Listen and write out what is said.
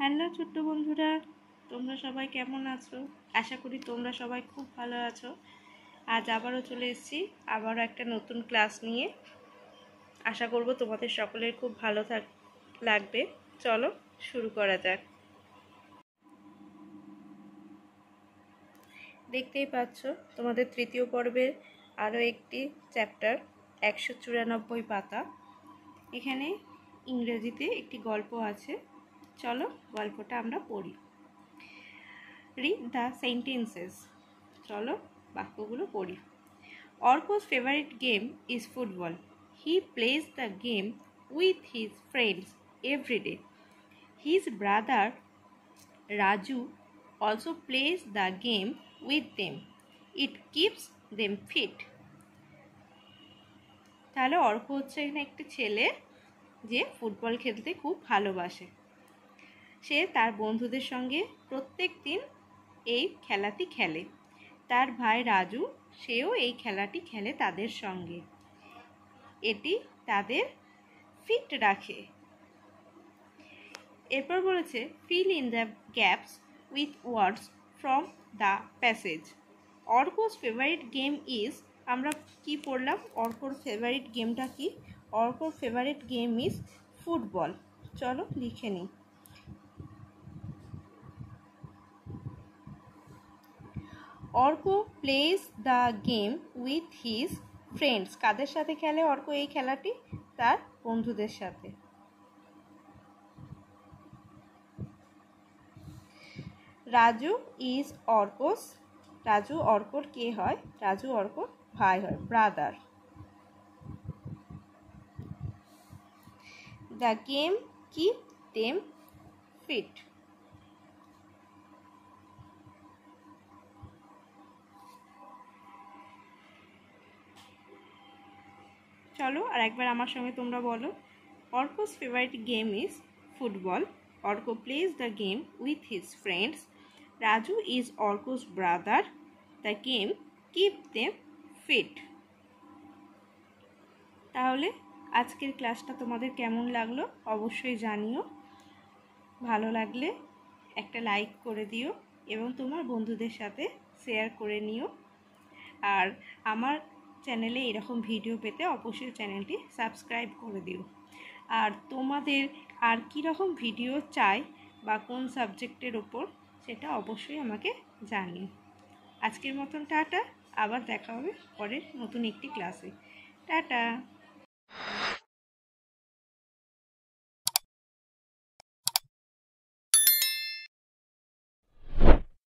Hello ছোট্ট বন্ধুরা, তোমরা সবাই কেমন আছো? আশা করি তোমরা সবাই খুব ভালো আছো। আজ আবারও চলে এসেছি আবারও একটা নতুন ক্লাস নিয়ে। আশা করব তোমাদের সকলের খুব ভালো লাগবে। চলো শুরু করা যাক। দেখতেই পাচ্ছ তোমাদের তৃতীয় পর্বের আরও একটি চ্যাপ্টার, 194 পাতা। এখানে ইংরেজিতে একটি গল্প আছে। চলো গল্পটা আমরা পড়ি। Read the sentences. চলো বাক্যগুলো পড়ি। Orko's favorite game is football. He plays the game with his friends every day. His brother Raju also plays the game with them. It keeps them fit. তাহলে অর্ক হচ্ছে এখানে একটি ছেলে যে ফুটবল খেলতে খুব ভালোবাসে। সে তার বন্ধুদের সঙ্গে প্রত্যেক দিন এই খেলাটি খেলে। তার ভাই রাজু সেও এই খেলাটি খেলে তাদের সঙ্গে। এটি তাদের ফিট রাখে। এরপর বলেছে fill in the gaps with words from the passage. Arko's favourite game is, আমরা কি পড়লাম? অর্কোর ফেভারিট গেমটা কি? অর্কোর ফেভারিট গেম ইজ ফুটবল। চলো লিখে নিই। Arko plays the game with his friends. কাদের সাথে খেলে অর্ক এই খেলাটি? তার বন্ধুদের সাথে। রাজু ইজ অর্কস, রাজু অর্কর কে হয়? রাজু অর্কর ভাই হয়, brother. The game keep them fit. চলো আর একবার আমার সঙ্গে তোমরা বলো। Arko's favourite game is football. Arko plays the game with his friends. Raju is Arko's brother. The game keep them fit. তাহলে আজকের ক্লাসটা তোমাদের কেমন লাগলো অবশ্যই জানিও। ভালো লাগলে একটা লাইক করে দিও এবং তোমার বন্ধুদের সাথে শেয়ার করে নিও। আর আমার চ্যানেলে এরকম ভিডিও পেতে অবশ্যই চ্যানেলটি সাবস্ক্রাইব করে দিও। আর তোমাদের আর কীরকম ভিডিও চাই বা কোন সাবজেক্টের ওপর, সেটা অবশ্যই আমাকে জানিও। আজকের মতন টাটা, আবার দেখা হবে পরের নতুন একটি ক্লাসে। টাটা।